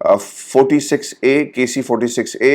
46A, KC-46A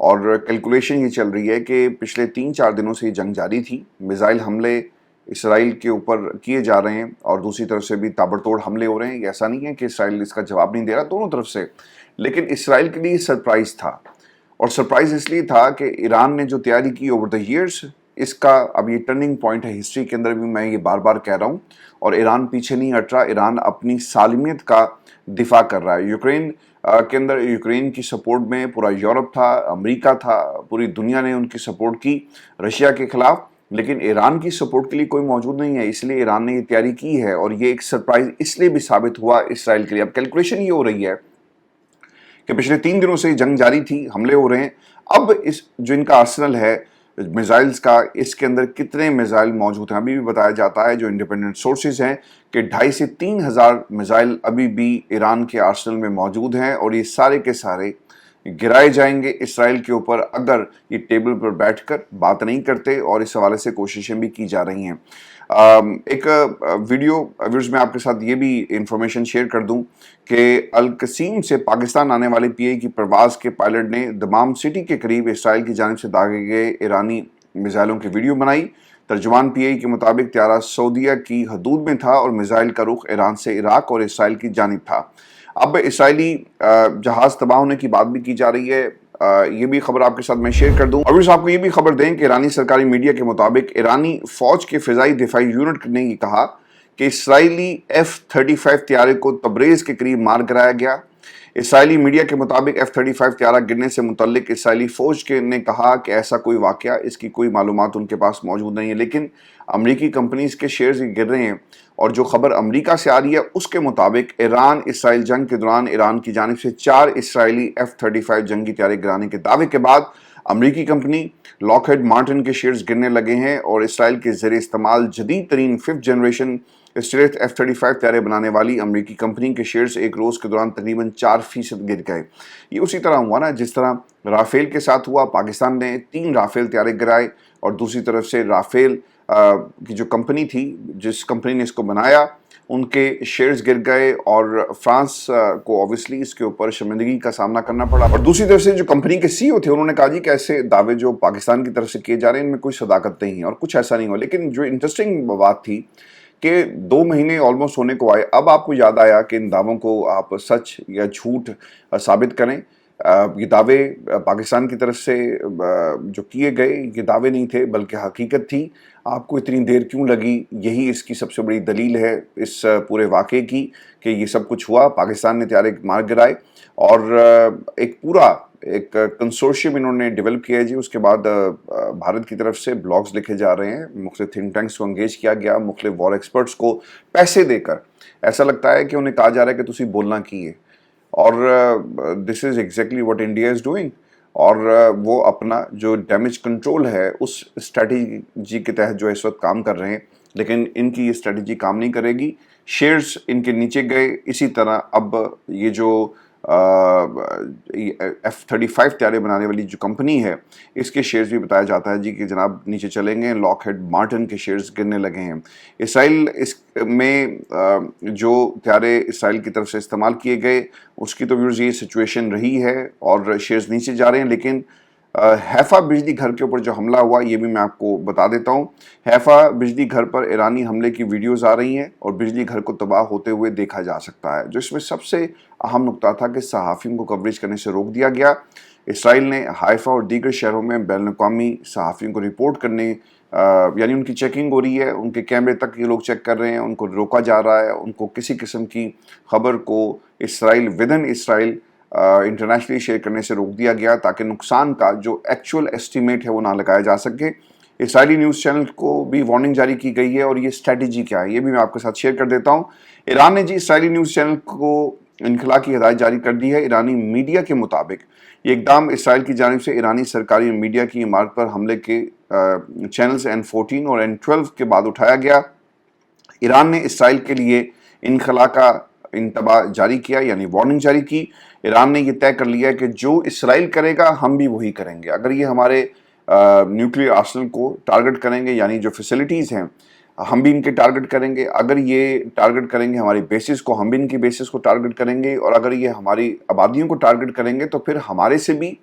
اور calculation یہ چل رہی ہے کہ پچھلے 3-4 دنوں سے یہ جنگ جاری تھی، میزائل حملے اسرائیل کے اوپر کیے جا رہے ہیں اور دوسری طرف سے بھی تابڑتوڑ حملے ہو رہے ہیں. یہ ایسا نہیں ہے کہ اسرائیل اس کا جواب نہیں دے رہا، دونوں طرف سے. لیکن اسرائیل کے لیے سرپرائز تھا، اور سرپرائز اس لیے تھا کہ ایران نے جو تیاری کی اوور دا ایئرس، اس کا اب یہ ٹرننگ پوائنٹ ہے ہسٹری کے اندر بھی. میں یہ بار بار کہہ رہا ہوں، اور ایران پیچھے نہیں ہٹ رہا. ایران اپنی سالمیت کا دفاع کر رہا ہے. یوکرین کے اندر یوکرین کی سپورٹ میں پورا یورپ تھا، امریکہ تھا، پوری دنیا نے ان کی سپورٹ کی رشیا کے خلاف. لیکن ایران کی سپورٹ کے لیے کوئی موجود نہیں ہے، اس لیے ایران نے یہ تیاری کی ہے، اور یہ ایک سرپرائز اس لیے بھی ثابت ہوا اسرائیل کے لیے. اب کیلکولیشن یہ ہو رہی ہے کہ پچھلے 3 دنوں سے جنگ جاری تھی، حملے ہو رہے ہیں. اب اس جو ان کا آرسنل ہے میزائلز کا، اس کے اندر کتنے میزائل موجود ہیں ابھی بھی بتایا جاتا ہے جو انڈیپینڈنٹ سورسز ہیں کہ 2,500 سے 3,000 میزائل ابھی بھی ایران کے آرسنل میں موجود ہیں، اور یہ سارے کے سارے گرائے جائیں گے اسرائیل کے اوپر اگر یہ ٹیبل پر بیٹھ کر بات نہیں کرتے. اور اس حوالے سے کوششیں بھی کی جا رہی ہیں. ایک ویڈیو ویورز میں آپ کے ساتھ یہ بھی انفارمیشن شیئر کر دوں کہ القصیم سے پاکستان آنے والے پی اے کی پرواز کے پائلٹ نے دمام سٹی کے قریب اسرائیل کی جانب سے داغے گئے ایرانی میزائلوں کی ویڈیو بنائی. ترجمان پی اے کے مطابق طیارہ سعودیہ کی حدود میں تھا اور میزائل کا رخ ایران سے عراق اور اسرائیل کی جانب تھا. اب اسرائیلی جہاز تباہ ہونے کی بات بھی کی جا رہی ہے. یہ بھی خبر آپ کے ساتھ میں شیئر کر دوں. اور آپ کو یہ بھی خبر دیں کہ ایرانی سرکاری میڈیا کے مطابق ایرانی فوج کے فضائی دفاعی یونٹ نے یہ کہا کہ اسرائیلی F-35 طیارے کو تبریز کے قریب مار گرایا گیا. اسرائیلی میڈیا کے مطابق F-35 طیارہ گرنے سے متعلق اسرائیلی فوج نے کہا کہ ایسا کوئی واقعہ، اس کی کوئی معلومات ان کے پاس موجود نہیں ہے. لیکن امریکی کمپنیز کے شیئرز گر رہے ہیں، اور جو خبر امریکہ سے آ رہی ہے اس کے مطابق ایران اسرائیل جنگ کے دوران ایران کی جانب سے 4 اسرائیلی F-35 جنگی طیارے گرانے کے دعوے کے بعد امریکی کمپنی لاک ہیڈ مارٹن کے شیئرز گرنے لگے ہیں، اور اسرائیل کے زیر استعمال جدید ترین 5th جنریشن اسٹریٹ F-35 طیارے بنانے والی امریکی کمپنی کے شیئرز ایک روز کے دوران تقریباً 4% گر گئے. یہ اسی طرح ہوا نا جس طرح رافیل کے ساتھ ہوا. پاکستان نے 3 رافیل طیارے گرائے، اور دوسری طرف سے رافیل کی جو کمپنی تھی، جس کمپنی نے اس کو بنایا، ان کے شیئرز گر گئے، اور فرانس کو اوبویسلی اس کے اوپر شرمندگی کا سامنا کرنا پڑا. اور دوسری طرف سے جو کمپنی کے CEO تھے، انہوں نے کہا جی کہ ایسے دعوے جو پاکستان کی طرف سے کیے جا رہے ہیں ان میں کوئی صداقت نہیں ہے اور کچھ ایسا نہیں ہوا. لیکن جو انٹرسٹنگ بات تھی کہ 2 مہینے آلموسٹ ہونے کو آئے، اب آپ کو یاد آیا کہ ان دعووں کو آپ سچ یا جھوٹ ثابت کریں. یہ دعوے پاکستان کی طرف سے جو کیے گئے یہ دعوے نہیں تھے بلکہ حقیقت تھی. آپ کو اتنی دیر کیوں لگی؟ یہی اس کی سب سے بڑی دلیل ہے اس پورے واقعے کی کہ یہ سب کچھ ہوا. پاکستان نے طیارے مار گرائے، اور ایک پورا کنسورشیم انہوں نے ڈیولپ کیا ہے جی. اس کے بعد بھارت کی طرف سے بلاگز لکھے جا رہے ہیں، مختلف تھنک ٹینکس کو انگیج کیا گیا، مختلف وار ایکسپرٹس کو پیسے دے کر. ایسا لگتا ہے کہ انہیں کہا جا رہا ہے کہ تسی بولنا کی ہے، اور this is exactly what India is doing. اور وہ اپنا جو ڈیمیج کنٹرول ہے اس اسٹریٹجی کے تحت جو اس وقت کام کر رہے ہیں، لیکن ان کی یہ اسٹریٹجی کام نہیں کرے گی. شیئرز ان کے نیچے گئے. اسی طرح اب یہ جو F-35 طیارے بنانے والی جو کمپنی ہے اس کے شیئرز بھی بتایا جاتا ہے جی کہ جناب نیچے چلیں گے. لاک ہیڈ مارٹن کے شیئرز گرنے لگے ہیں. اسرائیل اس میں جو طیارے اسرائیل کی طرف سے استعمال کیے گئے اس کی تو ویورز یہ سچویشن رہی ہے اور شیئرز نیچے جا رہے ہیں. لیکن حیفا بجلی گھر کے اوپر جو حملہ ہوا یہ بھی میں آپ کو بتا دیتا ہوں. حیفا بجلی گھر پر ایرانی حملے کی ویڈیوز آ رہی ہیں اور بجلی گھر کو تباہ ہوتے ہوئے دیکھا جا سکتا ہے. جو اس میں سب سے اہم نقطہ تھا کہ صحافیوں کو کوریج کرنے سے روک دیا گیا. اسرائیل نے حیفا اور دیگر شہروں میں بین الاقوامی صحافیوں کو رپورٹ کرنے، یعنی ان کی چیکنگ ہو رہی ہے، ان کے کیمرے تک یہ لوگ چیک کر رہے ہیں، ان کو روکا جا رہا ہے، ان کو کسی قسم کی خبر کو اسرائیل ودن اسرائیل انٹرنیشنلی شیئر کرنے سے روک دیا گیا تاکہ نقصان کا جو ایکچوئل ایسٹیمیٹ ہے وہ نہ لگایا جا سکے. اسرائیلی نیوز چینل کو بھی وارننگ جاری کی گئی ہے، اور یہ اسٹریٹجی کیا ہے یہ بھی میں آپ کے ساتھ شیئر کر دیتا ہوں. ایران نے جی اسرائیلی نیوز چینل کو انخلا کی ہدایت جاری کر دی ہے. ایرانی میڈیا کے مطابق یہ اقدام اسرائیل کی جانب سے ایرانی سرکاری میڈیا کی عمارت پر حملے کے چینلز N14 اور N12 کے بعد اٹھایا گیا. ایران نے اسرائیل کے لیے انخلا کا انتباہ جاری کیا، یعنی وارننگ جاری کی. ایران نے یہ طے کر لیا کہ جو اسرائیل کرے گا ہم بھی وہی کریں گے. اگر یہ ہمارے نیوکلیئر آرسنل کو ٹارگٹ کریں گے، یعنی جو فیسلٹیز ہیں ہم بھی ان کے ٹارگٹ کریں گے. اگر یہ ٹارگٹ کریں گے ہماری بیسز کو، ہم بھی ان کی بیسز کو ٹارگٹ کریں گے. اور اگر یہ ہماری آبادیوں کو ٹارگٹ کریں گے تو پھر ہمارے سے بھی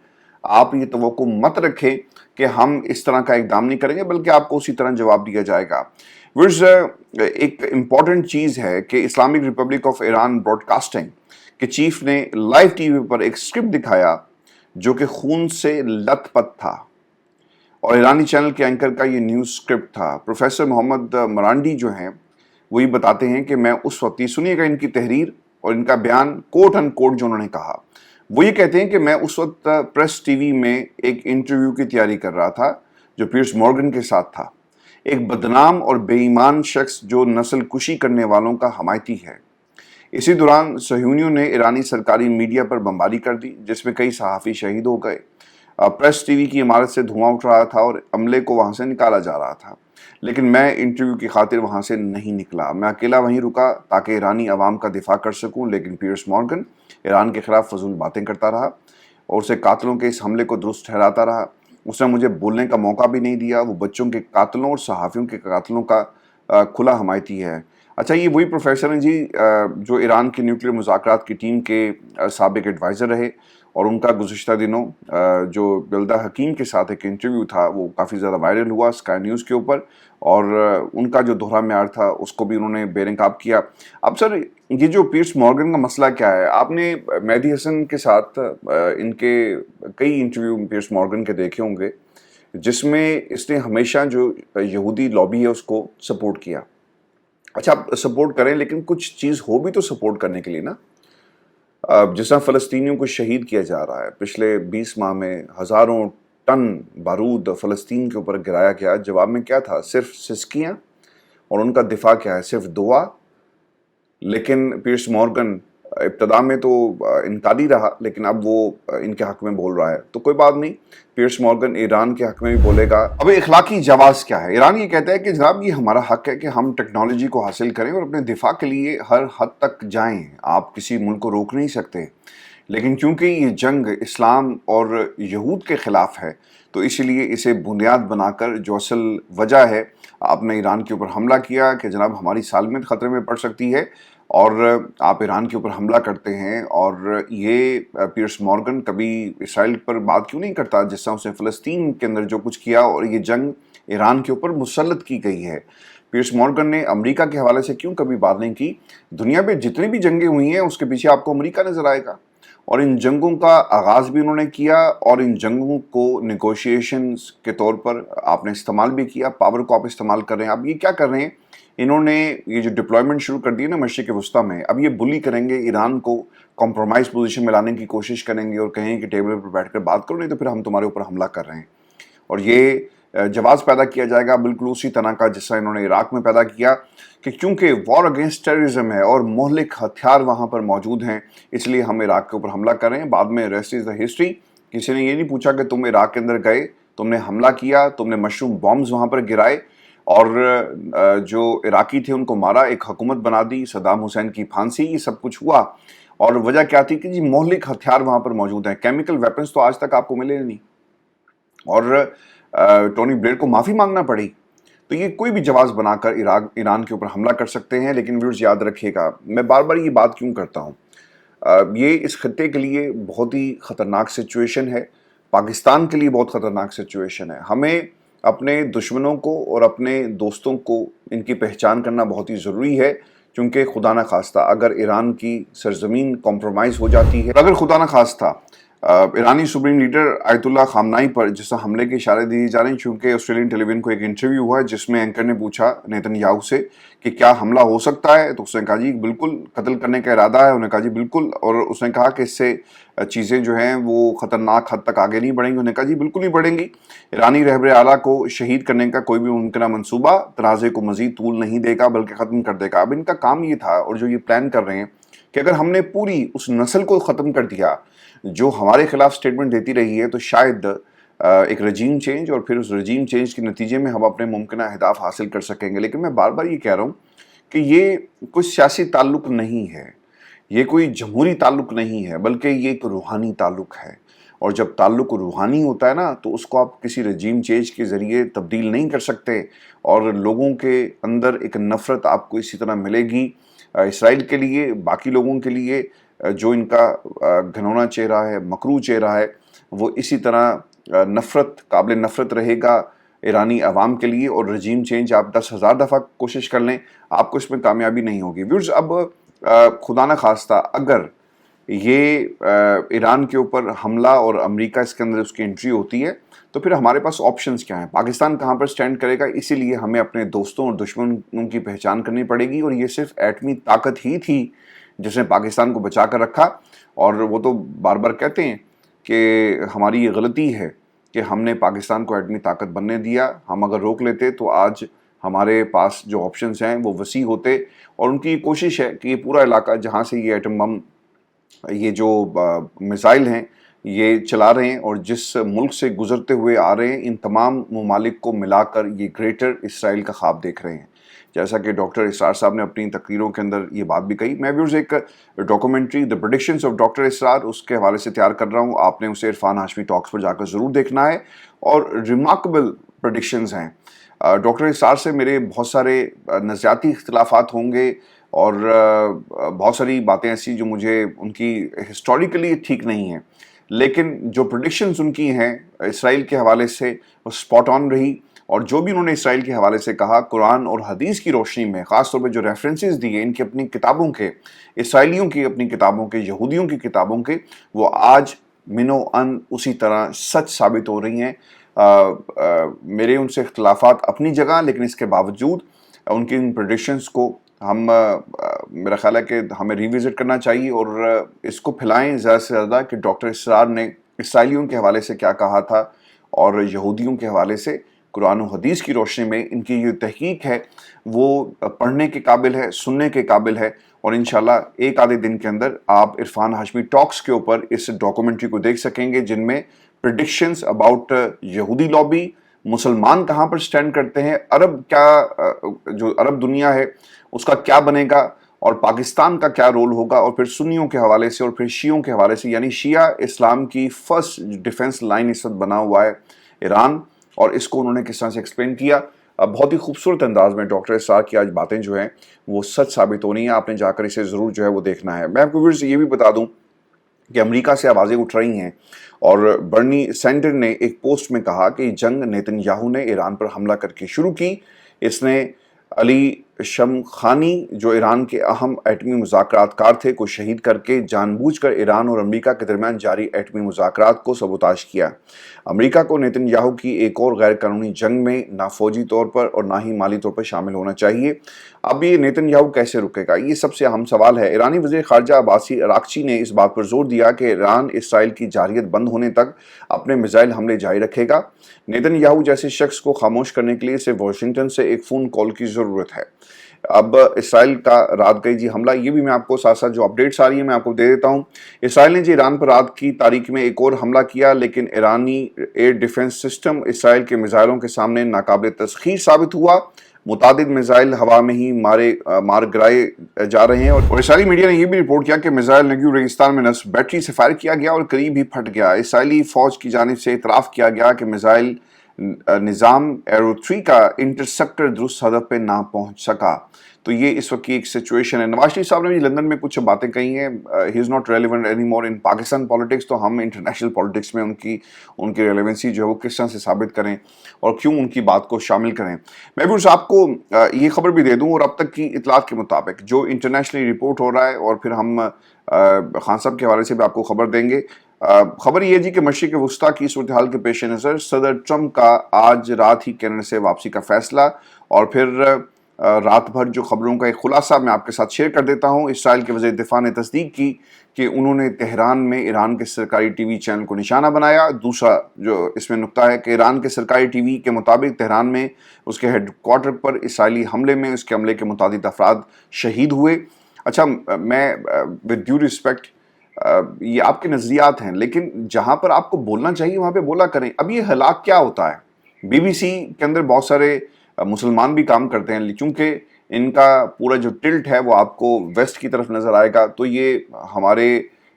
آپ یہ توقع مت رکھیں کہ ہم اس طرح کا اقدام نہیں کریں گے، بلکہ آپ کو اسی طرح جواب دیا جائے گا۔ ورز ایک امپورٹنٹ چیز ہے کہ Islamic Republic of Iran broadcasting کے چیف نے لائیو ٹی وی پر ایک اسکرپٹ دکھایا جو کہ خون سے لت پت تھا، اور ایرانی چینل کے اینکر کا یہ نیوز اسکرپٹ تھا۔ پروفیسر محمد مرانڈی جو ہیں وہ یہ بتاتے ہیں کہ میں اس وقت، یہ سنیے گا ان کی تحریر اور ان کا بیان کوٹ ان کوٹ جو انہوں نے کہا، وہ یہ کہتے ہیں کہ میں اس وقت پریس ٹی وی میں ایک انٹرویو کی تیاری کر رہا تھا جو پیئرس مورگن کے ساتھ تھا، ایک بدنام اور بے ایمان شخص جو نسل کشی کرنے والوں کا حمایتی ہے۔ اسی دوران صہیونیوں نے ایرانی سرکاری میڈیا پر بمباری کر دی جس میں کئی صحافی شہید ہو گئے۔ پریس ٹی وی کی عمارت سے دھواں اٹھ رہا تھا اور عملے کو وہاں سے نکالا جا رہا تھا، لیکن میں انٹرویو کی خاطر وہاں سے نہیں نکلا، میں اکیلا وہیں رکا تاکہ ایرانی عوام کا دفاع کر سکوں۔ لیکن پیئرس مورگن ایران کے خلاف فضول باتیں کرتا رہا اور اسے قاتلوں کے اس حملے کو درست ٹھہراتا رہا۔ اس نے مجھے بولنے کا موقع بھی نہیں دیا۔ وہ بچوں کے قاتلوں اور صحافیوں کے قاتلوں کا کھلا حمایتی ہے۔ اچھا، یہ وہی پروفیسر ہیں جی جو ایران کے نیوکلیر مذاکرات کی ٹیم کے سابق ایڈوائزر رہے، اور ان کا گزشتہ دنوں جو بلدہ حکیم کے ساتھ ایک انٹرویو تھا وہ کافی زیادہ وائرل ہوا اسکائی نیوز کے اوپر، اور ان کا جو دوہرا معیار تھا اس کو بھی انہوں نے بے نقاب کیا۔ اب سر، یہ جو پیئرس مورگن کا مسئلہ کیا ہے؟ آپ نے مہدی حسن کے ساتھ ان کے کئی انٹرویو پیئرس مورگن کے دیکھے ہوں گے جس میں اس نے ہمیشہ جو یہودی لابی ہے اس کو سپورٹ کیا۔ اچھا، آپ سپورٹ کریں لیکن کچھ چیز ہو بھی تو سپورٹ کرنے کے لیے نا۔ جس طرح فلسطینیوں کو شہید کیا جا رہا ہے، پچھلے 20 ماہ میں ہزاروں ٹن بارود فلسطین کے اوپر گرایا گیا، جواب میں کیا تھا؟ صرف سسکیاں، اور ان کا دفاع کیا ہے؟ صرف دعا۔ لیکن پیئرس مورگن ابتدا میں تو انکاری رہا، لیکن اب وہ ان کے حق میں بول رہا ہے، تو کوئی بات نہیں، پیئرس مورگن ایران کے حق میں بھی بولے گا۔ اب اخلاقی جواز کیا ہے؟ ایران یہ کہتا ہے کہ جناب یہ ہمارا حق ہے کہ ہم ٹیکنالوجی کو حاصل کریں اور اپنے دفاع کے لیے ہر حد تک جائیں، آپ کسی ملک کو روک نہیں سکتے، لیکن کیونکہ یہ جنگ اسلام اور یہود کے خلاف ہے تو اس لیے اسے بنیاد بنا کر جو اصل وجہ ہے، آپ نے ایران کے اوپر حملہ کیا کہ جناب ہماری سالمیت خطرے میں پڑ سکتی ہے، اور آپ ایران کے اوپر حملہ کرتے ہیں۔ اور یہ پیئرس مورگن کبھی اسرائیل پر بات کیوں نہیں کرتا جس طرح اس نے فلسطین کے اندر جو کچھ کیا، اور یہ جنگ ایران کے اوپر مسلط کی گئی ہے۔ پیئرس مورگن نے امریکہ کے حوالے سے کیوں کبھی بات نہیں کی؟ دنیا میں جتنی بھی جنگیں ہوئی ہیں اس کے پیچھے آپ کو امریکہ نظر آئے گا، اور ان جنگوں کا آغاز بھی انہوں نے کیا، اور ان جنگوں کو نیگوشیشنز کے طور پر آپ نے استعمال بھی کیا، پاور کو آپ استعمال کر رہے ہیں۔ اب یہ کیا کر رہے ہیں؟ انہوں نے یہ جو ڈپلائمنٹ شروع کر دی ہے نا مشرق وسطیٰ میں، اب یہ بلی کریں گے، ایران کو کمپرومائز پوزیشن میں لانے کی کوشش کریں گے اور کہیں گے کہ ٹیبل پر بیٹھ کر بات کرو، نہیں تو پھر ہم تمہارے اوپر حملہ کر رہے ہیں۔ اور یہ جواز پیدا کیا جائے گا بالکل اسی طرح کا جس طرح انہوں نے عراق میں پیدا کیا، کہ کیونکہ وار اگینسٹ ٹیررزم ہے اور مہلک ہتھیار وہاں پر موجود ہیں، اس لیے ہم عراق کے اوپر حملہ کر رہے ہیں۔ بعد میں ریسٹ از دا ہسٹری، کسی نے یہ نہیں پوچھا کہ تم عراق کے اندر گئے، تم نے حملہ کیا، تم نے مشروم بامز وہاں پر گرائے اور جو عراقی تھے ان کو مارا، ایک حکومت بنا دی، صدام حسین کی پھانسی، یہ سب کچھ ہوا۔ اور وجہ کیا تھی؟ کہ جی مہلک ہتھیار وہاں پر موجود ہیں، کیمیکل ویپنز تو آج تک آپ کو ملے نہیں، اور ٹونی بلیئر کو معافی مانگنا پڑی۔ تو یہ کوئی بھی جواز بنا کر ایران کے اوپر حملہ کر سکتے ہیں۔ لیکن ویورز یاد رکھیے گا، میں بار بار یہ بات کیوں کرتا ہوں، یہ اس خطے کے لیے بہت ہی خطرناک سچویشن ہے، پاکستان کے لیے بہت خطرناک سچویشن ہے۔ ہمیں اپنے دشمنوں کو اور اپنے دوستوں کو ان کی پہچان کرنا بہت ہی ضروری ہے، کیونکہ خدا نہ خواستہ اگر ایران کی سرزمین کمپرومائز ہو جاتی ہے، اگر خدا نہ خواستہ ایرانی سپریم لیڈر آیت اللہ خامنائی پر جس طرح حملے کے اشارے دیے جا رہے ہیں، چونکہ آسٹریلین ٹیلی ویژن کو ایک انٹرویو ہوا ہے جس میں اینکر نے پوچھا نیتن یاہو سے کہ کیا حملہ ہو سکتا ہے، تو اس نے کہا جی بالکل قتل کرنے کا ارادہ ہے، انہوں نے کہا جی بالکل، اور اس نے کہا کہ اس سے چیزیں جو ہیں وہ خطرناک حد تک آگے نہیں بڑھیں گی، انہوں نے کہا جی بالکل نہیں بڑھیں گی۔ ایرانی رہبر اعلیٰ کو شہید کرنے کا کوئی بھی ممکنہ منصوبہ تنازع کو مزید طول نہیں دے گا بلکہ ختم کر دے گا۔ اب ان کا کام یہ تھا، اور جو یہ پلان کر رہے ہیں، کہ اگر ہم نے پوری اس نسل کو ختم کر دیا جو ہمارے خلاف سٹیٹمنٹ دیتی رہی ہے، تو شاید ایک رجیم چینج، اور پھر اس رجیم چینج کے نتیجے میں ہم اپنے ممکنہ اہداف حاصل کر سکیں گے۔ لیکن میں بار بار یہ کہہ رہا ہوں کہ یہ کوئی سیاسی تعلق نہیں ہے، یہ کوئی جمہوری تعلق نہیں ہے، بلکہ یہ ایک روحانی تعلق ہے، اور جب تعلق روحانی ہوتا ہے نا تو اس کو آپ کسی رجیم چینج کے ذریعے تبدیل نہیں کر سکتے، اور لوگوں کے اندر ایک نفرت آپ کو اسی طرح ملے گی اسرائیل کے لیے، باقی لوگوں کے لیے جو ان کا گھنونا چہرہ ہے، مکروہ چہرہ ہے، وہ اسی طرح قابل نفرت رہے گا ایرانی عوام کے لیے، اور رجیم چینج آپ 10,000 دفعہ کوشش کر لیں، آپ کو اس میں کامیابی نہیں ہوگی۔ ویورز، اب خدا نہ خواستہ اگر یہ ایران کے اوپر حملہ اور امریکہ اس کے اندر اس کی انٹری ہوتی ہے تو پھر ہمارے پاس آپشنز کیا ہیں؟ پاکستان کہاں پر سٹینڈ کرے گا؟ اسی لیے ہمیں اپنے دوستوں اور دشمنوں کی پہچان کرنی پڑے گی، اور یہ صرف ایٹمی طاقت ہی تھی جس نے پاکستان کو بچا کر رکھا، اور وہ تو بار بار کہتے ہیں کہ ہماری یہ غلطی ہے کہ ہم نے پاکستان کو ایٹمی طاقت بننے دیا، ہم اگر روک لیتے تو آج ہمارے پاس جو آپشنز ہیں وہ وسیع ہوتے، اور ان کی کوشش ہے کہ یہ پورا علاقہ جہاں سے یہ ایٹم بم، یہ جو میزائل ہیں یہ چلا رہے ہیں اور جس ملک سے گزرتے ہوئے آ رہے ہیں، ان تمام ممالک کو ملا کر یہ گریٹر اسرائیل کا خواب دیکھ رہے ہیں، جیسا کہ ڈاکٹر اسرار صاحب نے اپنی تقریروں کے اندر یہ بات بھی کہی۔ میں ویورز ایک documentary the predictions of doctor Israr اس کے حوالے سے تیار کر رہا ہوں، آپ نے اسے عرفان ہاشمی ٹاکس پر جا کر ضرور دیکھنا ہے، اور ریمارکیبل پریڈکشنز ہیں۔ ڈاکٹر اسرار سے میرے بہت سارے نظریاتی اختلافات ہوں گے، اور بہت ساری باتیں ایسی جو مجھے ان کی ہسٹوریکلی ٹھیک نہیں ہیں، لیکن جو پریڈکشنز ان کی ہیں اسرائیل کے حوالے سے وہ اسپاٹ آن رہی، اور جو بھی انہوں نے اسرائیل کے حوالے سے کہا قرآن اور حدیث کی روشنی میں، خاص طور پہ جو ریفرنسز دیے ان کی اپنی کتابوں کے، اسرائیلیوں کی اپنی کتابوں کے، یہودیوں کی کتابوں کے، وہ آج منو ان اسی طرح سچ ثابت ہو رہی ہیں۔ میرے ان سے اختلافات اپنی جگہ، لیکن اس کے باوجود ان کی ان پریڈکشنز کو میرا خیال ہے کہ ہمیں ریوزٹ کرنا چاہیے، اور اس کو پھیلائیں زیادہ سے زیادہ کہ ڈاکٹر اسرار نے اسرائیلیوں کے حوالے سے کیا کہا تھا، اور یہودیوں کے حوالے سے قرآن و حدیث کی روشنی میں ان کی یہ تحقیق ہے وہ پڑھنے کے قابل ہے، سننے کے قابل ہے، اور انشاءاللہ ایک آدھے دن کے اندر آپ عرفان ہاشمی ٹاکس کے اوپر اس ڈاکومنٹری کو دیکھ سکیں گے، جن میں پریڈکشنز اباؤٹ یہودی لابی، مسلمان کہاں پر سٹینڈ کرتے ہیں، جو عرب دنیا ہے اس کا کیا بنے گا، اور پاکستان کا کیا رول ہوگا، اور پھر سنیوں کے حوالے سے اور پھر شیعوں کے حوالے سے، یعنی شیعہ اسلام کی فرسٹ ڈیفنس لائن اس وقت بنا ہوا ہے ایران، اور اس کو انہوں نے کس طرح سے ایکسپلین کیا بہت ہی خوبصورت انداز میں۔ ڈاکٹر اسرار کی آج باتیں جو ہیں وہ سچ ثابت ہونی ہیں، آپ نے جا کر اسے ضرور جو ہے وہ دیکھنا ہے۔ میں آپ کو ویورز یہ بھی بتا دوں کہ امریکہ سے آوازیں اٹھ رہی ہیں، اور برنی سینڈر نے ایک پوسٹ میں کہا کہ جنگ نیتن یاہو نے ایران پر حملہ کر کے شروع کی، اس نے علی شمخانی جو ایران کے اہم ایٹمی مذاکرات کار تھے کو شہید کر کے جان بوجھ کر ایران اور امریکہ کے درمیان جاری ایٹمی مذاکرات کو سبوتاژ کیا۔ امریکہ کو نیتن یاہو کی ایک اور غیر قانونی جنگ میں نہ فوجی طور پر اور نہ ہی مالی طور پر شامل ہونا چاہیے۔ اب یہ نیتن یاہو کیسے رکے گا، یہ سب سے اہم سوال ہے۔ ایرانی وزیر خارجہ عباسی اراغچی نے اس بات پر زور دیا کہ ایران اسرائیل کی جارحیت بند ہونے تک اپنے میزائل حملے جاری رکھے گا۔ نیتن یاہو جیسے شخص کو خاموش کرنے کے لیے اسے واشنگٹن سے ایک فون کال کی ضرورت ہے۔ اب اسرائیل کا رات گئی جی حملہ، یہ بھی میں آپ کو ساتھ ساتھ جو اپڈیٹس آ رہی ہیں میں آپ کو دے دیتا ہوں۔ اسرائیل نے جی ایران پر رات کی تاریخ میں ایک اور حملہ کیا، لیکن ایرانی ایئر ڈیفنس سسٹم اسرائیل کے میزائلوں کے سامنے ناقابل تسخیر ثابت ہوا۔ متعدد میزائل ہوا میں ہی مار گرائے جا رہے ہیں، اور اسرائیلی میڈیا نے یہ بھی رپورٹ کیا کہ میزائل نگیو ریگستان میں نصب بیٹری سے فائر کیا گیا اور قریب ہی پھٹ گیا۔ اسرائیلی فوج کی جانب سے اعتراف کیا گیا کہ میزائل نظام ایرو 3 کا انٹرسپٹر درست ہدف پہ نہ پہنچ سکا۔ تو یہ اس وقت کی ایک سچویشن ہے۔ نواز شریف صاحب نے بھی لندن میں کچھ باتیں کہی ہیں، he is not relevant any more in Pakistan politics, تو ہم انٹرنیشنل پالیٹکس میں ان کی ریلیونسی جو ہے وہ کس طرح سے ثابت کریں اور کیوں ان کی بات کو شامل کریں۔ میں بھی آپ کو یہ خبر بھی دے دوں، اور اب تک کی اطلاعات کے مطابق جو انٹرنیشنلی رپورٹ ہو رہا ہے، اور پھر ہم خان صاحب کے حوالے سے بھی آپ کو خبر دیں گے۔ خبر یہ جی کہ مشرق وسطیٰ کی صورتحال کے پیش نظر صدر ٹرمپ کا آج رات ہی کینیڈا سے واپسی کا فیصلہ، اور پھر رات بھر جو خبروں کا ایک خلاصہ میں آپ کے ساتھ شیئر کر دیتا ہوں۔ اسرائیل کے وزیر دفاع نے تصدیق کی کہ انہوں نے تہران میں ایران کے سرکاری ٹی وی چینل کو نشانہ بنایا۔ دوسرا جو اس میں نقطہ ہے کہ ایران کے سرکاری ٹی وی کے مطابق تہران میں اس کے ہیڈ کوارٹر پر اسرائیلی حملے میں اس کے عملے کے متعدد افراد شہید ہوئے۔ اچھا، میں ود ڈیو ریسپیکٹ یہ آپ کے نظریات ہیں، لیکن جہاں پر آپ کو بولنا چاہیے وہاں پہ بولا کریں۔ اب یہ ہلاک کیا ہوتا ہے؟ بی بی سی کے اندر بہت سارے مسلمان بھی کام کرتے ہیں، چونکہ ان کا پورا جو ٹلٹ ہے وہ آپ کو ویسٹ کی طرف نظر آئے گا، تو یہ ہمارے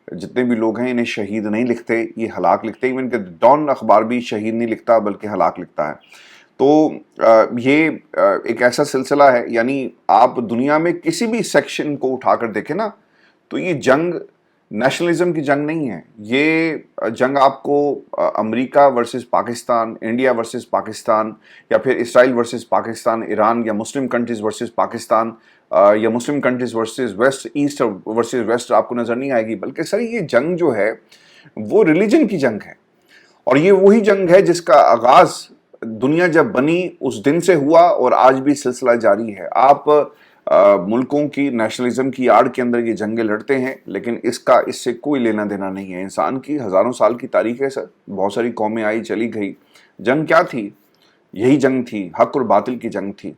جتنے بھی لوگ ہیں انہیں شہید نہیں لکھتے، یہ ہلاک لکھتے ہیں۔ ایون کہ ڈان اخبار بھی شہید نہیں لکھتا بلکہ ہلاک لکھتا ہے۔ تو یہ ایک ایسا سلسلہ ہے، یعنی آپ دنیا میں کسی بھی سیکشن کو اٹھا کر دیکھیں نا، تو یہ جنگ نیشنلزم کی جنگ نہیں ہے یہ جنگ. آپ کو امریکہ versus Pakistan, India versus Pakistan, یا پھر اسرائیل ورسز پاکستان، ایران، یا مسلم کنٹریز ورسز پاکستان، یا مسلم countries versus west, east versus west آپ کو نظر نہیں آئے گی. بلکہ سر یہ جنگ جو ہے وہ ریلیجن کی جنگ ہے، اور یہ وہی جنگ ہے جس کا آغاز دنیا جب بنی اس دن سے ہوا اور آج بھی سلسلہ جاری ہے. آپ ملکوں کی نیشنلزم کی آڑ کے اندر یہ جنگیں لڑتے ہیں، لیکن اس سے کوئی لینا دینا نہیں ہے. انسان کی ہزاروں سال کی تاریخ ہے سر، بہت ساری قومیں آئی چلی گئی. جنگ کیا تھی؟ یہی جنگ تھی، حق اور باطل کی جنگ تھی.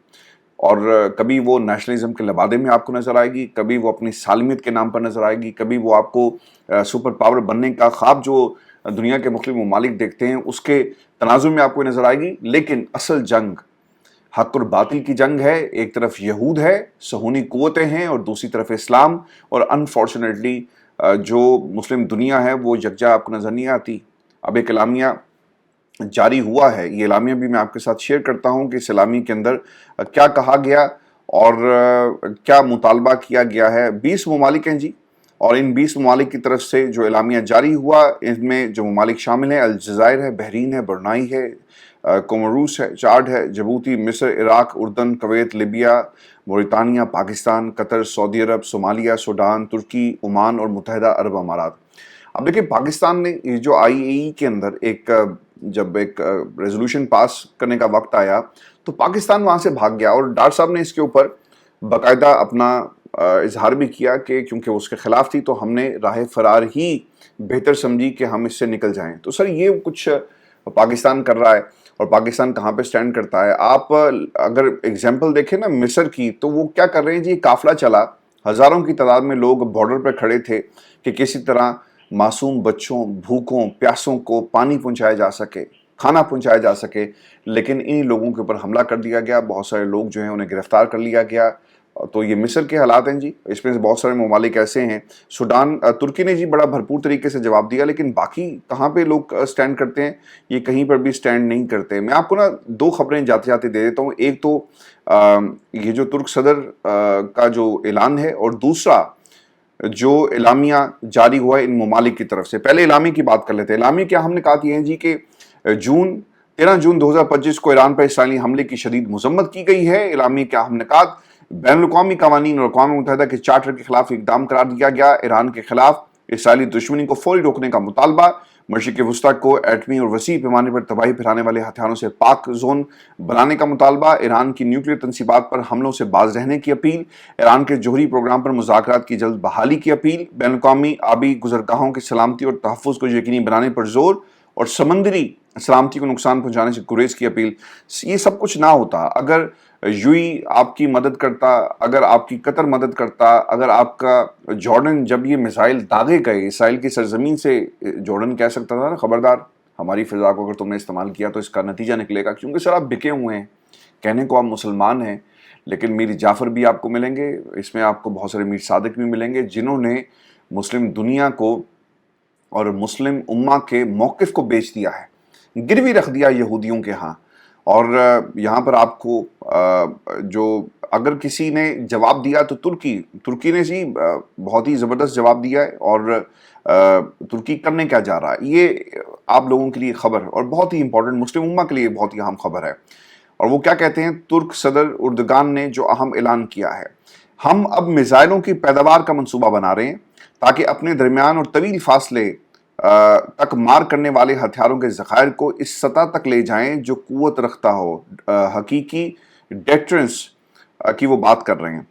اور کبھی وہ نیشنلزم کے لبادے میں آپ کو نظر آئے گی، کبھی وہ اپنی سالمیت کے نام پر نظر آئے گی، کبھی وہ آپ کو سپر پاور بننے کا خواب جو دنیا کے مختلف ممالک دیکھتے ہیں اس کے تناظر میں آپ کو نظر آئے گی. لیکن اصل جنگ حق اور باطل کی جنگ ہے. ایک طرف یہود ہے، صہیونی قوتیں ہیں، اور دوسری طرف اسلام. اور انفارچونیٹلی جو مسلم دنیا ہے وہ یکجا آپ کو نظر نہیں آتی. اب ایک اعلامیہ جاری ہوا ہے، یہ اعلامیہ بھی میں آپ کے ساتھ شیئر کرتا ہوں کہ اس اعلامیہ کے اندر کیا کہا گیا اور کیا مطالبہ کیا گیا ہے. 20 ممالک ہیں جی، اور ان 20 ممالک کی طرف سے جو اعلامیہ جاری ہوا ان میں جو ممالک شامل ہیں الجزائر ہے، بحرین ہے، برنائی ہے، کوموروس ہے، چاڈ ہے، جبوتی، مصر، عراق، اردن، کویت، لیبیا، موریتانیہ، پاکستان، قطر، سعودی عرب، صومالیہ، سوڈان، ترکی، عمان اور متحدہ عرب امارات. اب دیکھیں پاکستان نے یہ جو آئی اے ای کے اندر جب ایک ریزولوشن پاس کرنے کا وقت آیا تو پاکستان وہاں سے بھاگ گیا، اور ڈار صاحب نے اس کے اوپر باقاعدہ اپنا اظہار بھی کیا کہ کیونکہ اس کے خلاف تھی تو ہم نے راہ فرار ہی بہتر سمجھی کہ ہم اس سے نکل جائیں. تو سر یہ کچھ پاکستان کر رہا ہے، اور پاکستان کہاں پہ سٹینڈ کرتا ہے. آپ اگر اگزامپل دیکھیں نا مصر کی، تو وہ کیا کر رہے ہیں جی، قافلہ چلا، ہزاروں کی تعداد میں لوگ بارڈر پہ کھڑے تھے کہ کسی طرح معصوم بچوں، بھوکوں، پیاسوں کو پانی پہنچایا جا سکے، کھانا پہنچایا جا سکے. لیکن انہی لوگوں کے اوپر حملہ کر دیا گیا، بہت سارے لوگ جو ہیں انہیں گرفتار کر لیا گیا. تو یہ مصر کے حالات ہیں جی. اس میں بہت سارے ممالک ایسے ہیں. سوڈان، ترکی نے جی بڑا بھرپور طریقے سے جواب دیا، لیکن باقی کہاں پہ لوگ سٹینڈ کرتے ہیں؟ یہ کہیں پر بھی سٹینڈ نہیں کرتے. میں آپ کو نا 2 خبریں جاتے جاتے دے دیتا ہوں. ایک تو یہ جو ترک صدر کا جو اعلان ہے، اور دوسرا جو اعلامیہ جاری ہوا ہے ان ممالک کی طرف سے. پہلے اعلامیہ کی بات کر لیتے ہیں. اعلامیہ کیا ہم نے کہا کہ ہیں جی کہ 13 جون 2025 کو ایران پر اسرائیلی حملے کی شدید مذمت کی گئی ہے. اعلامیہ کیا ہم نے کہا بین الاقوامی قوانین اور اقوام متحدہ کے چارٹر کے خلاف اقدام قرار دیا گیا. ایران کے خلاف اسرائیلی دشمنی کو فوری روکنے کا مطالبہ. مشرق وسطیٰ کو ایٹمی اور وسیع پیمانے پر تباہی پھیلانے والے ہتھیاروں سے پاک زون بنانے کا مطالبہ. ایران کی نیوکلیر تنصیبات پر حملوں سے باز رہنے کی اپیل. ایران کے جوہری پروگرام پر مذاکرات کی جلد بحالی کی اپیل. بین الاقوامی آبی گزرگاہوں کی سلامتی اور تحفظ کو یقینی بنانے پر زور، اور سمندری سلامتی کو نقصان پہنچانے سے گریز کی اپیل. یہ سب کچھ نہ ہوتا اگر یو ای آپ کی مدد کرتا، اگر آپ کی قطر مدد کرتا، اگر آپ کا جارڈن جب یہ میزائل داغے گئے اسرائیل کی سرزمین سے، جارڈن کہہ سکتا تھا نا خبردار ہماری فضا کو اگر تم نے استعمال کیا تو اس کا نتیجہ نکلے گا. کیونکہ سر آپ بکے ہوئے ہیں، کہنے کو آپ مسلمان ہیں، لیکن میر جعفر بھی آپ کو ملیں گے، اس میں آپ کو بہت سارے میر صادق بھی ملیں گے جنہوں نے مسلم دنیا کو اور مسلم امہ کے موقف کو بیچ دیا ہے، گروی رکھ دیا یہودیوں کے ہاں. اور یہاں پر آپ کو جو اگر کسی نے جواب دیا تو ترکی نے جی بہت ہی زبردست جواب دیا ہے. اور ترکی کرنے کیا جا رہا ہے یہ آپ لوگوں کے لیے خبر، اور بہت ہی امپورٹنٹ مسلم امہ کے لیے بہت ہی اہم خبر ہے. اور وہ کیا کہتے ہیں ترک صدر اردگان نے جو اہم اعلان کیا ہے، ہم اب میزائلوں کی پیداوار کا منصوبہ بنا رہے ہیں تاکہ اپنے درمیان اور طویل فاصلے تک مار کرنے والے ہتھیاروں کے ذخائر کو اس سطح تک لے جائیں جو قوت رکھتا ہو. حقیقی ڈیٹرنس کی وہ بات کر رہے ہیں.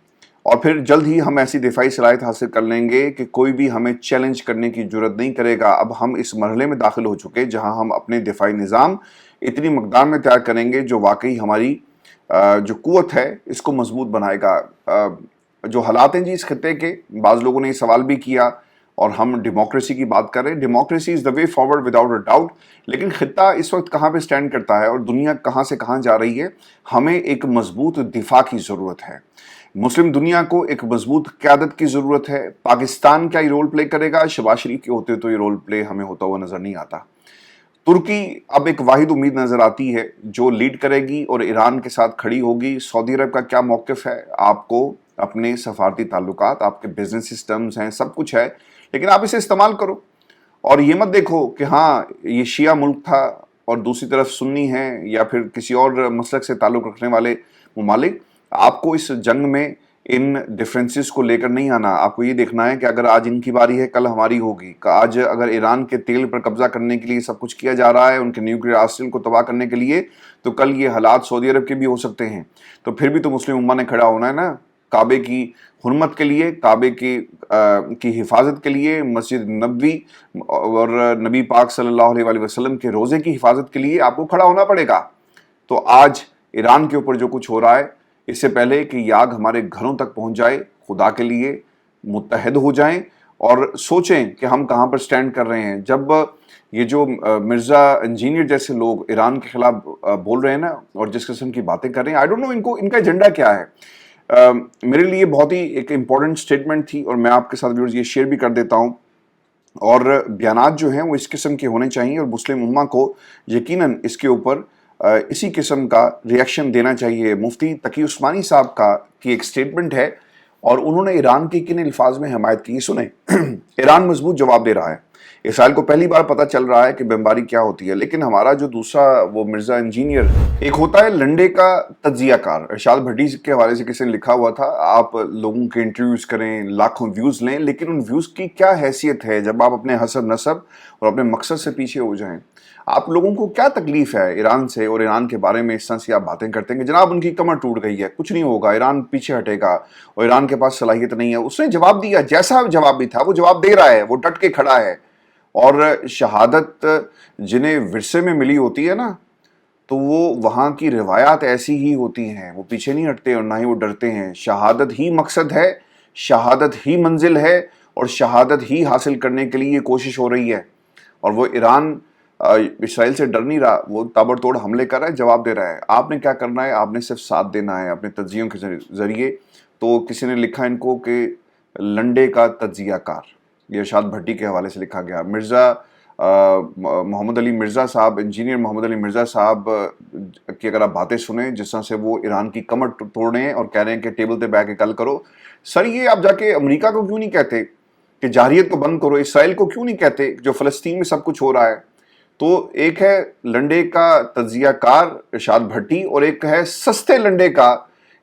اور پھر جلد ہی ہم ایسی دفاعی صلاحیت حاصل کر لیں گے کہ کوئی بھی ہمیں چیلنج کرنے کی جرت نہیں کرے گا. اب ہم اس مرحلے میں داخل ہو چکے جہاں ہم اپنے دفاعی نظام اتنی مقدار میں تیار کریں گے جو واقعی ہماری جو قوت ہے اس کو مضبوط بنائے گا. جو حالات ہیں جی اس خطے کے، بعض لوگوں نے یہ سوال بھی کیا، اور ہم ڈیموکریسی کی بات کر رہے ہیں. Democracy is the way forward without a doubt. لیکن خطہ اس وقت کہاں پہ سٹینڈ کرتا ہے اور دنیا کہاں سے کہاں جا رہی ہے؟ ہمیں ایک مضبوط دفاع کی ضرورت ہے. مسلم دنیا کو ایک مضبوط قیادت کی ضرورت ہے. پاکستان کیا یہ رول پلے کرے گا؟ شہباز شریف کے ہوتے تو یہ رول پلے ہمیں ہوتا ہوا نظر نہیں آتا. ترکی اب ایک واحد امید نظر آتی ہے جو لیڈ کرے گی اور ایران کے ساتھ کھڑی ہوگی. سعودی عرب کا کیا موقف ہے؟ آپ کو اپنے سفارتی تعلقات، آپ کے بزنس سسٹمز ہیں، سب کچھ ہے، لیکن آپ اسے استعمال کرو اور یہ مت دیکھو کہ ہاں یہ شیعہ ملک تھا اور دوسری طرف سنی ہیں یا پھر کسی اور مسلک سے تعلق رکھنے والے ممالک. آپ کو اس جنگ میں ان ڈیفرنسز کو لے کر نہیں آنا. آپ کو یہ دیکھنا ہے کہ اگر آج ان کی باری ہے کل ہماری ہوگی. آج اگر ایران کے تیل پر قبضہ کرنے کے لیے سب کچھ کیا جا رہا ہے, ان کے نیوکلیئر آرسنل کو تباہ کرنے کے لیے, تو کل یہ حالات سعودی عرب کے بھی ہو سکتے ہیں. تو پھر بھی تو مسلم امہ نے کھڑا ہونا ہے نا, کعبے کی حرمت کے لیے, کعبے کی حفاظت کے لیے, مسجد نبوی اور نبی پاک صلی اللہ علیہ وآلہ وسلم کے روزے کی حفاظت کے لیے آپ کو کھڑا ہونا پڑے گا. تو آج ایران کے اوپر جو کچھ ہو رہا ہے, اس سے پہلے کہ یہ آگ ہمارے گھروں تک پہنچ جائے, خدا کے لیے متحد ہو جائیں اور سوچیں کہ ہم کہاں پر سٹینڈ کر رہے ہیں. جب یہ جو مرزا انجینئر جیسے لوگ ایران کے خلاف بول رہے ہیں نا, اور جس قسم کی باتیں کر رہے ہیں, آئی ڈونٹ نو ان کا ایجنڈا کیا ہے. میرے لیے بہت ہی ایک امپورٹنٹ سٹیٹمنٹ تھی اور میں آپ کے ساتھ ویورز یہ شیئر بھی کر دیتا ہوں. اور بیانات جو ہیں وہ اس قسم کے ہونے چاہیے اور مسلم امہ کو یقیناً اس کے اوپر اسی قسم کا ریئیکشن دینا چاہیے. مفتی تقی عثمانی صاحب کی ایک سٹیٹمنٹ ہے اور انہوں نے ایران کی کن الفاظ میں حمایت کی, سنیں. ایران مضبوط جواب دے رہا ہے. اسرائیل کو پہلی بار پتہ چل رہا ہے کہ بمباری کیا ہوتی ہے, لیکن ہمارا جو دوسرا وہ مرزا انجینئر, ایک ہوتا ہے لنڈے کا تجزیہ کار. ارشاد بھٹی کے حوالے سے کسی نے لکھا ہوا تھا, آپ لوگوں کے انٹرویوز کریں, لاکھوں ویوز لیں, لیکن ان ویوز کی کیا حیثیت ہے جب آپ اپنے حسب نسب اور اپنے مقصد سے پیچھے ہو جائیں. آپ لوگوں کو کیا تکلیف ہے ایران سے, اور ایران کے بارے میں اس طرح سے آپ باتیں کرتے ہیں کہ جناب ان کی کمر ٹوٹ گئی ہے, کچھ نہیں ہوگا, ایران پیچھے ہٹے گا اور ایران کے پاس صلاحیت نہیں ہے. اس نے جواب دیا, جیسا جواب بھی تھا وہ جواب دے رہا ہے, وہ ڈٹ کے کھڑا ہے. اور شہادت جنہیں ورثے میں ملی ہوتی ہے نا, تو وہ وہاں کی روایات ایسی ہی ہوتی ہیں, وہ پیچھے نہیں ہٹتے اور نہ ہی وہ ڈرتے ہیں. شہادت ہی مقصد ہے, شہادت ہی منزل ہے, اور شہادت ہی حاصل کرنے کے لیے یہ کوشش ہو رہی ہے. اور وہ ایران اسرائیل سے ڈر نہیں رہا, وہ تابڑ توڑ حملے کر رہا ہے, جواب دے رہا ہے. آپ نے کیا کرنا ہے, آپ نے صرف ساتھ دینا ہے اپنے تجزیوں کے ذریعے. تو کسی نے لکھا ان کو کہ لنڈے کا تجزیہ کار, یہ ارشاد بھٹی کے حوالے سے لکھا گیا. مرزا محمد علی مرزا صاحب, انجینئر محمد علی مرزا صاحب کی اگر آپ باتیں سنیں, جس طرح سے وہ ایران کی کمر توڑ رہے ہیں اور کہہ رہے ہیں کہ ٹیبل پہ بیٹھ کے کل کرو. سر یہ آپ جا کے امریکہ کو کیوں نہیں کہتے کہ جارحیت کو بند کرو, اسرائیل کو کیوں نہیں کہتے جو فلسطین میں سب کچھ ہو رہا ہے. تو ایک ہے لنڈے کا تجزیہ کار ارشاد بھٹی, اور ایک ہے سستے لنڈے کا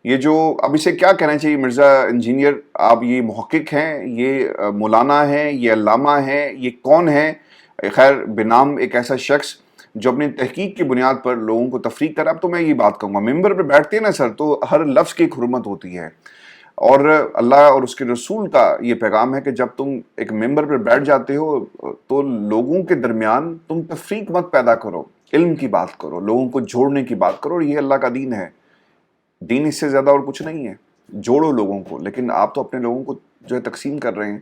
یہ جو, اب اسے کیا کہنا چاہیے مرزا انجینئر, آپ یہ محقق ہیں, یہ مولانا ہیں, یہ علامہ ہیں, یہ کون ہیں؟ خیر بنام ایک ایسا شخص جو اپنی تحقیق کی بنیاد پر لوگوں کو تفریق کر. اب تو میں یہ بات کہوں گا, ممبر پہ بیٹھتے ہیں نا سر, تو ہر لفظ کی ایک حرمت ہوتی ہے, اور اللہ اور اس کے رسول کا یہ پیغام ہے کہ جب تم ایک ممبر پر بیٹھ جاتے ہو تو لوگوں کے درمیان تم تفریق مت پیدا کرو, علم کی بات کرو, لوگوں کو جوڑنے کی بات کرو. اور یہ اللہ کا دین ہے, دین اس سے زیادہ اور کچھ نہیں ہے, جوڑو لوگوں کو. لیکن آپ تو اپنے لوگوں کو جو ہے تقسیم کر رہے ہیں.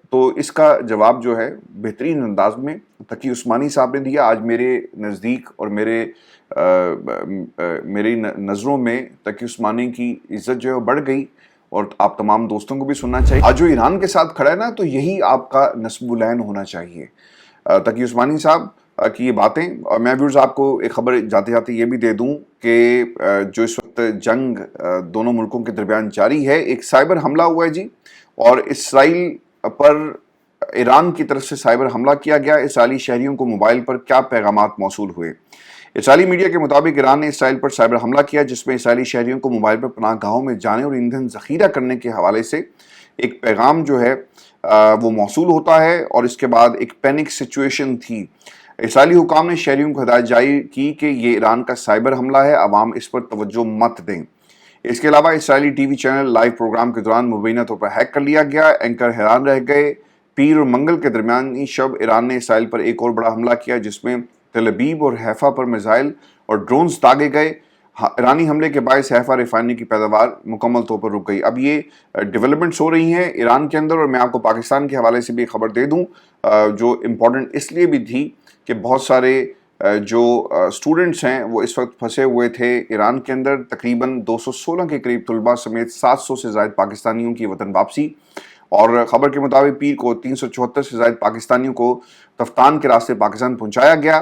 تو اس کا جواب جو ہے بہترین انداز میں تقی عثمانی صاحب نے دیا. آج میرے نزدیک اور میری نظروں میں تقی عثمانی کی عزت جو ہے بڑھ گئی, اور آپ تمام دوستوں کو بھی سننا چاہیے. آج جو ایران کے ساتھ کھڑا ہے نا, تو یہی آپ کا نسب العین ہونا چاہیے. تقی عثمانی صاحب کی یہ باتیں, اور میں ویورز آپ کو ایک خبر جاتے جاتے یہ بھی دے دوں کہ جو اس وقت جنگ دونوں ملکوں کے درمیان جاری ہے, ایک سائبر حملہ ہوا ہے جی, اور اسرائیل پر ایران کی طرف سے سائبر حملہ کیا گیا. اسرائیلی شہریوں کو موبائل پر کیا پیغامات موصول ہوئے؟ اسرائیلی میڈیا کے مطابق ایران نے اسرائیل پر سائبر حملہ کیا, جس میں اسرائیلی شہریوں کو موبائل پر پناہ گاہوں میں جانے اور ایندھن ذخیرہ کرنے کے حوالے سے ایک پیغام جو ہے وہ موصول ہوتا ہے, اور اس کے بعد ایک پینک سچویشن تھی. اسرائیلی حکام نے شہریوں کو ہدایت جاری کی کہ یہ ایران کا سائبر حملہ ہے, عوام اس پر توجہ مت دیں. اس کے علاوہ Israeli T V channel live programme کے دوران مبینہ طور پر ہیک کر لیا گیا. اینکر حیران رہ گئے. پیر اور منگل کے درمیانی شب ایران نے اسرائیل پر ایک اور بڑا حملہ کیا, جس میں تل ابیب اور حیفا پر میزائل اور ڈرونز داغے گئے. ایرانی حملے کے باعث حیفا ریفائنری کی پیداوار مکمل طور پر رک گئی. اب یہ ڈیولپمنٹس ہو رہی ہیں ایران کے اندر, اور میں آپ کو پاکستان کے حوالے سے بھی خبر دے دوں جو امپورٹنٹ اس لیے بھی تھی کہ بہت سارے جو اسٹوڈنٹس ہیں وہ اس وقت پھنسے ہوئے تھے ایران کے اندر. تقریباً 216 کے قریب طلباء سمیت 700 سے زائد پاکستانیوں کی وطن واپسی, اور خبر کے مطابق پیر کو 374 سے زائد پاکستانیوں کو تفتان کے راستے پاکستان پہنچایا گیا.